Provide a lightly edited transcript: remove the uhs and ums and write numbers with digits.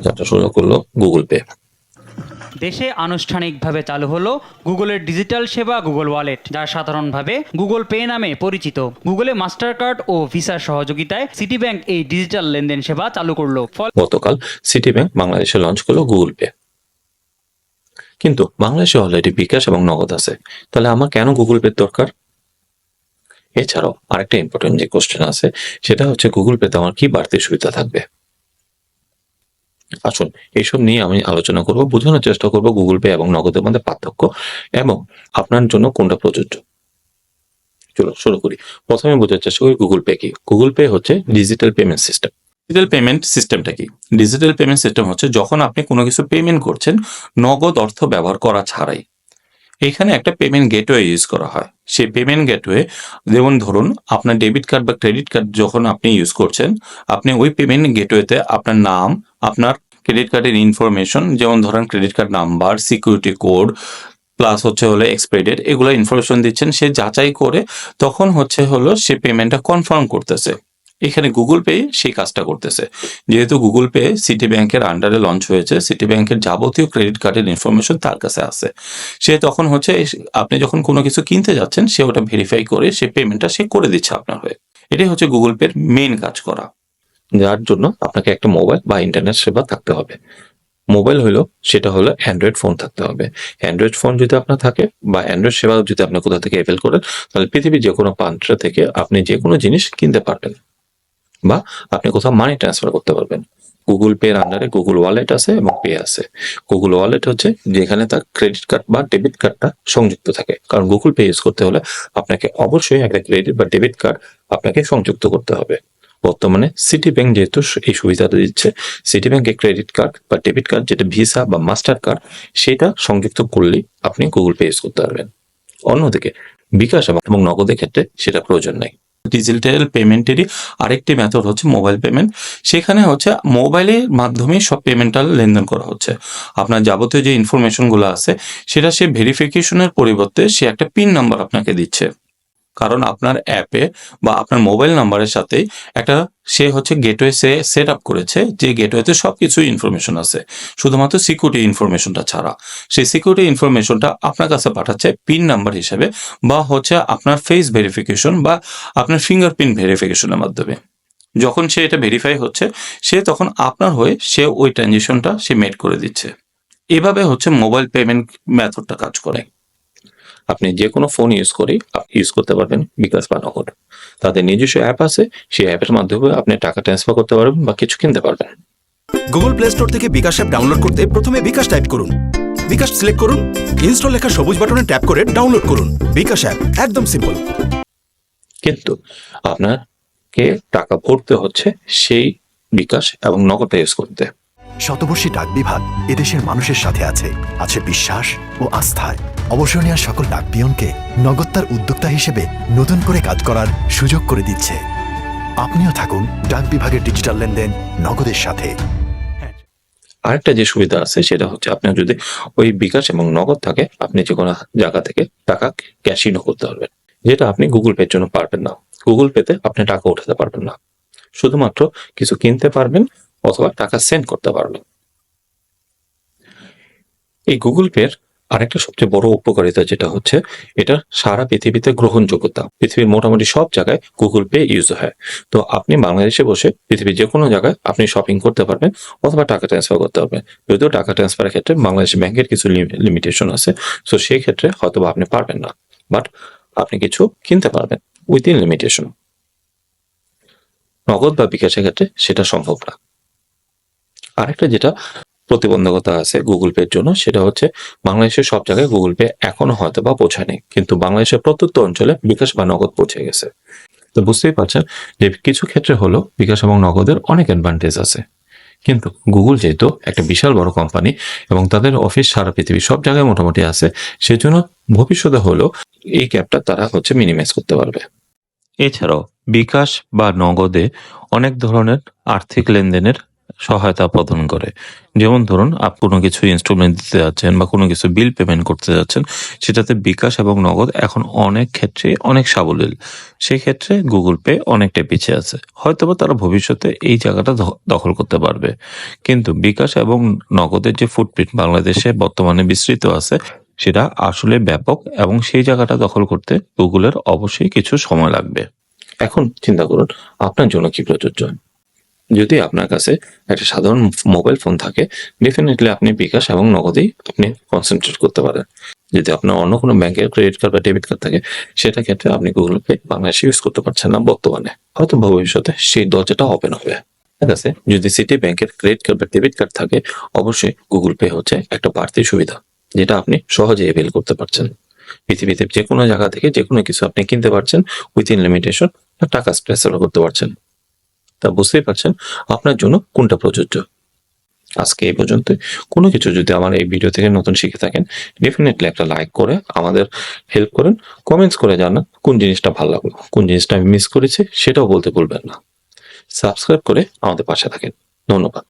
যাত্রা শুরু করলো গুগল পে। দেশে আনুষ্ঠানিকভাবে চালু হলো গুগলের ডিজিটাল সেবা গুগল ওয়ালেট, যা সাধারণভাবে গুগল পে নামে পরিচিত। গুগলে মাস্টার কার্ড ও ভিসার সহযোগিতায় সিটি ব্যাংক এই ডিজিটাল লেনদেন সেবা চালু করলো। গতকাল সিটি ব্যাংক বাংলাদেশে লঞ্চ করলো গুগল পে। কিন্তু বাংলাদেশে অলরেডি বিকাশ এবং নগদ আছে, তাহলে আমার কেন গুগল পে দরকার? এছাড়াও আরেকটা ইম্পর্টেন্ট যে কোশ্চেন আছে সেটা হচ্ছে গুগল পেতে আমার কি বাড়তি সুবিধা থাকবে। আসুন এইসব নিয়ে আমি আলোচনা করব, বোঝানোর চেষ্টা করব গুগল পে এবং নগদের মধ্যে পার্থক্য এবং আপনার জন্য কোনটা প্রযোজ্য। চলো শুরু করি। প্রথমে বোঝার চেষ্টা করি গুগল পে কি। গুগল পে হচ্ছে digital payment system. Digital payment সিস্টেমটা কি? ডিজিটাল পেমেন্ট সিস্টেম হচ্ছে যখন আপনি কোনো কিছু পেমেন্ট করছেন নগদ অর্থ ব্যবহার করা ছাড়াই। এখানে একটা পেমেন্ট গেটওয়ে ইউজ করা হয়। সেই পেমেন্ট গেটওয়ে, যেমন ধরুন আপনার ডেবিট কার্ড বা ক্রেডিট কার্ড যখন আপনি ইউজ করছেন, আপনি ওই পেমেন্ট গেটওয়েতে আপনার নাম, আপনার ক্রেডিট কার্ডের ইনফরমেশন, যেমন ধরেন credit card number, security code, plus হচ্ছে হলো এক্সপায়ারি ডেট, এগুলো ইনফরমেশন দিচ্ছেন। সে যাচাই করে তখন হচ্ছে হলো সে পেমেন্টটা কনফার্ম করতেছে। এখানে গুগল পে সেই কাজটা করতেছে। যেহেতু গুগল পে সিটি ব্যাংকের আন্ডারে লঞ্চ হয়েছে, সিটি ব্যাংকের যাবতীয় ক্রেডিট কার্ডের ইনফরমেশন তার কাছে আছে। সে তখন হচ্ছে আপনি যখন কোনো কিছু কিনতে যাচ্ছেন সে ওটা ভেরিফাই করে সে পেমেন্টটা সে করে দিচ্ছে আপনার হয়ে। এটাই হচ্ছে গুগল পের মেইন কাজ করা, যার জন্য আপনাকে একটা মোবাইল বা ইন্টারনেট সেবা থাকতে হবে। মোবাইল হলো সেটা হলো অ্যান্ড্রয়েড ফোন থাকতে হবে। অ্যান্ড্রয়েড ফোন যদি আপনার থাকে বা অ্যান্ড্রয়েড সেবা যদি আপনি কোথা থেকে অ্যাভেল করেন, তাহলে পৃথিবীর যে কোনো প্রান্ত থেকে আপনি যে কোনো জিনিস কিনতে পারবেন বা আপনি কোথাও মানি ট্রান্সফার করতে পারবেন। গুগল পের আন্ডারে গুগল ওয়ালেট আছে এবং পে আছে। গুগল ওয়ালেট হচ্ছে যেখানে তার ক্রেডিট কার্ড বা ডেবিট কার্ডটা সংযুক্ত থাকে, কারণ গুগল পে ইউজ করতে হলে আপনাকে অবশ্যই একটা ক্রেডিট বা ডেবিট কার্ড আপনাকে সংযুক্ত করতে হবে। বর্তমানে সিটি ব্যাংক যেহেতু এই সুবিধাটা দিচ্ছে, সিটি ব্যাংকের ক্রেডিট কার্ড বা ডেবিট কার্ড যেটা ভিসা বা মাস্টার কার্ড, সেটা সংযুক্ত করলেই আপনি গুগল পে ইউজ করতে পারবেন। অন্যদিকে বিকাশ এবং নগদের ক্ষেত্রে সেটা প্রয়োজন নেই। ডিজিটাল পেমেন্টেরই আরেকটি মেথড হচ্ছে মোবাইল পেমেন্ট। সেখানে হচ্ছে মোবাইলের মাধ্যমে সব পেমেন্টটা লেনদেন করা হচ্ছে। আপনার যাবতীয় যে ইনফরমেশনগুলো আছে সেটা সে ভেরিফিকেশনের পরিবর্তে সে একটা পিন নাম্বার আপনাকে দিচ্ছে, কারণ আপনার অ্যাপে বা আপনার মোবাইল নাম্বারের সাথে একটা সে হচ্ছে গেটওয়ে সে সেট আপ করেছে, যে গেটওয়েতে সব কিছু ইনফরমেশন আছে, শুধুমাত্র সিকিউরিটি ইনফরমেশনটা ছাড়া। সেই সিকিউরিটি ইনফরমেশনটা আপনার কাছে পাঠাচ্ছে পিন নাম্বার হিসেবে, বা হচ্ছে আপনার ফেস ভেরিফিকেশন বা আপনার ফিঙ্গারপ্রিন্ট ভেরিফিকেশনের মাধ্যমে। যখন সে এটা ভেরিফাই হচ্ছে, সে তখন আপনার হয়ে সে ওই ট্রানজেকশনটা সে মেড করে দিচ্ছে। এভাবে হচ্ছে মোবাইল পেমেন্ট মেথডটা কাজ করে। আপনি যে কোনো ফোন ইউজ করতে পারবেন বিকাশ বা নগদ। তাদের নিজস্ব অ্যাপ আছে, সেই অ্যাপের মাধ্যমে আপনি টাকা ট্রান্সফার করতে পারবেন বা কিছু কিনতে পারবেন। গুগল প্লে স্টোর থেকে বিকাশ অ্যাপ ডাউনলোড করতে প্রথমে বিকাশ টাইপ করুন, বিকাশ সিলেক্ট করুন, ইনস্টল লেখা সবুজ বাটনে ট্যাপ করে ডাউনলোড করুন বিকাশ অ্যাপ। একদম সিম্পল। কিন্তু আপনাকে টাকা ভরতে হচ্ছে সেই বিকাশ এবং নগদটা ইউজ করতে। শতবর্ষী ডাক বিভাগ এদেশের মানুষের সাথে আছে আছে বিশ্বাস ও আস্থায়। অবসর নেওয়া সকল ডাক পিয়নকে নগদতার উদ্যোক্তা হিসেবে নতুন করে কাজ করার সুযোগ করে দিচ্ছে। আপনিও থাকুন ডাক বিভাগের ডিজিটাল লেনদেন নগদের সাথে। আরেকটা যে সুবিধা আছে সেটা হচ্ছে আপনার যদি ওই বিকাশ এবং নগদ থাকে, আপনি যে কোনো জায়গা থেকে টাকা ক্যাশ ইনও করতে পারবেন, যেটা আপনি গুগল পের জন্য পারবেন না। গুগল পেতে আপনি টাকা উঠাতে পারবেন না, শুধুমাত্র কিছু কিনতে পারবেন অথবা টাকা সেন্ড করতে পারবেন। এই গুগল পের আরেকটা সবচেয়ে বড় উপকারিতা যেটা হচ্ছে এটা সারা পৃথিবীতে গ্রহণযোগ্যতা। পৃথিবীর মোটামুটি সব জায়গায় গুগল পে ইউজ হয়। তো আপনি বাংলাদেশে বসে পৃথিবীর যে কোনো জায়গায় আপনি শপিং করতে পারবেন অথবা টাকা ট্রান্সফার করতে পারবেন। যদিও টাকা ট্রান্সফারের ক্ষেত্রে বাংলাদেশ ব্যাংকের কিছু লিমিটেশন আছে, সো সেই ক্ষেত্রে হয়তো আপনি পারবেন না, বাট আপনি কিছু কিনতে পারবেন উইদিন লিমিটেশন। নগদ বা বিকাশের ক্ষেত্রে সেটা সম্ভব না। আরেকটা যেটা প্রতিবন্ধকতা আছে গুগল পের জন্য সেটা হচ্ছে বাংলাদেশের সব জায়গায় গুগল পে এখনো হয়তো বা পৌঁছায়নি, কিন্তু বাংলাদেশের প্রত্যন্ত অঞ্চলে বিকাশ বা নগদ পৌঁছে গেছে। তো বুঝতেই পারছেন যে কিছু ক্ষেত্রে হলো বিকাশ এবং নগদের অনেক অ্যাডভান্টেজ আছে, কিন্তু গুগল যেহেতু একটা বিশাল বড় কোম্পানি এবং তাদের অফিস সারা পৃথিবীর সব জায়গায় মোটামুটি আছে, সেজন্য ভবিষ্যতে হলো এই গ্যাপটা তারা হচ্ছে মিনিমাইজ করতে পারবে। এছাড়াও বিকাশ বা নগদে অনেক ধরনের আর্থিক লেনদেনের সহায়তা প্রদান করে। যেমন ধরুন কোনো কিছু ইনস্টলমেন্ট দিতে যাচ্ছেন বা কোনো কিছু বিল পেমেন্ট করতে যাচ্ছেন, সেটাতে বিকাশ এবং নগদ এখন অনেক ক্ষেত্রে অনেক সাবলীল। সেক্ষেত্রে গুগল পে অনেকটাই পিছিয়ে আছে। হয়তোবা তারা ভবিষ্যতে এই জায়গাটা দখল করতে পারবে। কিন্তু বিকাশ এবং নগদের যে ফুটপ্রিন্ট বাংলাদেশে বর্তমানে বিস্তৃত আছে, সেটা আসলে ব্যাপক এবং সেই জায়গাটা দখল করতে গুগলের অবশ্যই কিছু সময় লাগবে। এখন চিন্তা করুন আপনার জন্য কি প্রযোজ্য। যদি আপনার কাছে একটা সাধারণ মোবাইল ফোন থাকে, ডেফিনেটলি আপনি বিকাশ এবং নগদেই আপনি কনসেন্ট্রেট করতে পারেন। যদি আপনার অন্য কোনো ব্যাংকের ক্রেডিট কার্ড বা ডেবিট কার্ড থাকে, সেটা ক্ষেত্রে আপনি গুগল পে বাংলাদেশে ইউজ করতে পারছেন না বর্তমানে। হয়তো ভবিষ্যতে সেই দরজাটা ওপেন হবে। ঠিক আছে, যদি সিটি ব্যাংকের ক্রেডিট কার্ড বা ডেবিট কার্ড থাকে, অবশ্যই গুগল পে হচ্ছে একটা বাড়তি সুবিধা, যেটা আপনি সহজে এভেল করতে পারছেন। পৃথিবীতে যে কোনো জায়গা থেকে যে কোনো কিছু আপনি কিনতে পারছেন উইথিন লিমিটেশন, টাকা ট্রান্সফার করতে পারছেন। তা বুঝতেই পারছেন আপনার জন্য কোনটা প্রযোজ্য। আজকে এই পর্যন্ত। কোনো কিছু যদি আমার এই ভিডিও থেকে নতুন শিখে থাকেন, ডেফিনেটলি একটা লাইক করে আমাদের হেল্প করেন, কমেন্টস করে জানান কোন জিনিসটা ভালো লাগলো, কোন জিনিসটা আমি মিস করেছি সেটাও বলতে ভুলবেন না। সাবস্ক্রাইব করে আমাদের পাশে থাকেন। ধন্যবাদ।